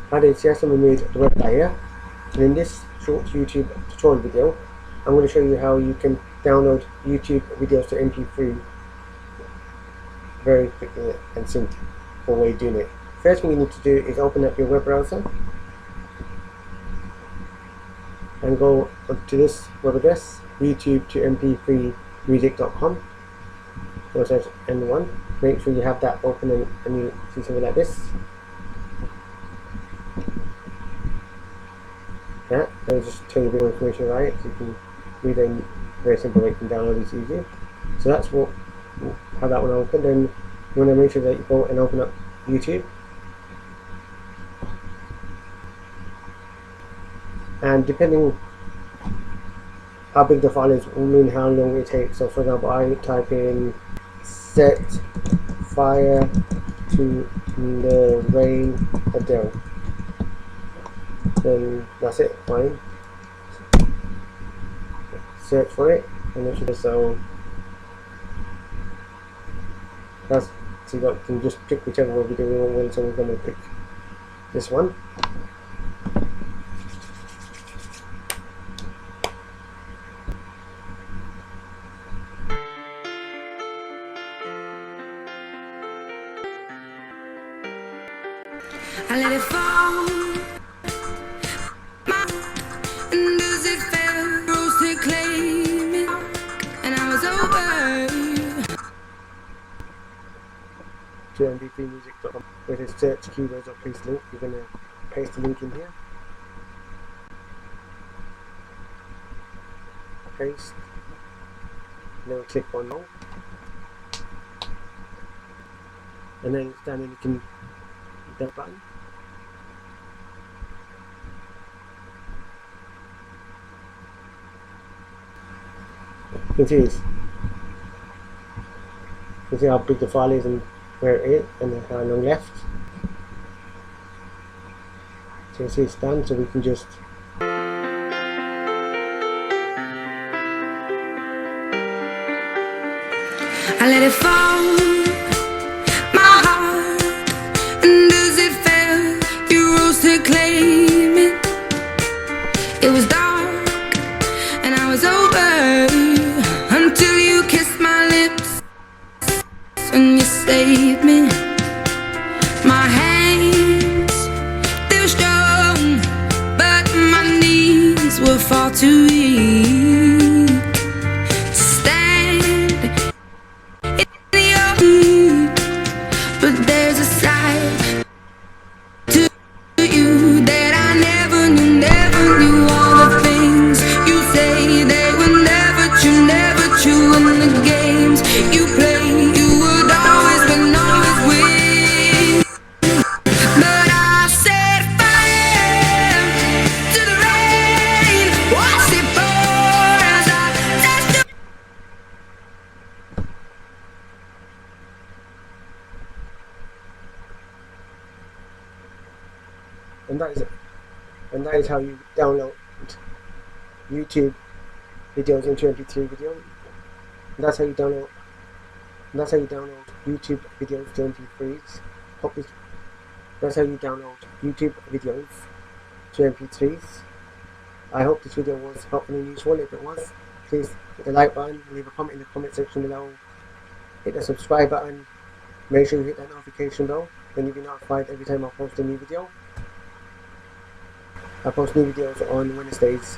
Hi there, it's Yasin. We made the web player, and in this short YouTube tutorial video I'm going to show you how you can download YouTube videos to MP3 very quickly and simple way of doing it. First thing you need to do is open up your web browser and go to this web address, YouTube to MP3 music.com. So search N1. Make sure you have that open and you see something like this. Yeah, I'll just tell you a bit of information about it so you can read it in very simple way. You can download it easy. So that's what how that one opened. Then you want to make sure that you go and open up YouTube, and depending how big the file is will mean how long it takes. So for example, I type in set fire to the rain Adele, then that's it, fine. Search for it and it should be so that's so you can just pick whichever video you want. So we're going to pick this one. I let it fall, and as it fell, rose to claim it, and I was over. To mp3music.com, where it says search keywords or paste link. You're going to paste the link in here. Paste. Then click on no. And then down in you can that button. You can see how big the file is and where it is and how long left. So you see it's done, so we can just I let it fall, my heart, and as it fell, you rose to claim it. It was dark, and I was over, until you kissed my lips, and you saved me. My hands, they were strong, but my knees were far too weak to stand in your heat. But there's a side to you that I never knew all the things you say, they were never true, and the games you play, you would always win, always win. But I set fire to the rain, watched it pour as I touched you. and that is it. And that is how you download YouTube videos into MP3 video. And that's how you download. And that's how you download YouTube videos to MP3s. That's how you download YouTube videos to MP3s. I hope this video was helpful and useful. If it was, please hit the like button, leave a comment in the comment section below, hit the subscribe button, make sure you hit that notification bell, then you'll be notified every time I post a new video. I post new videos on Wednesdays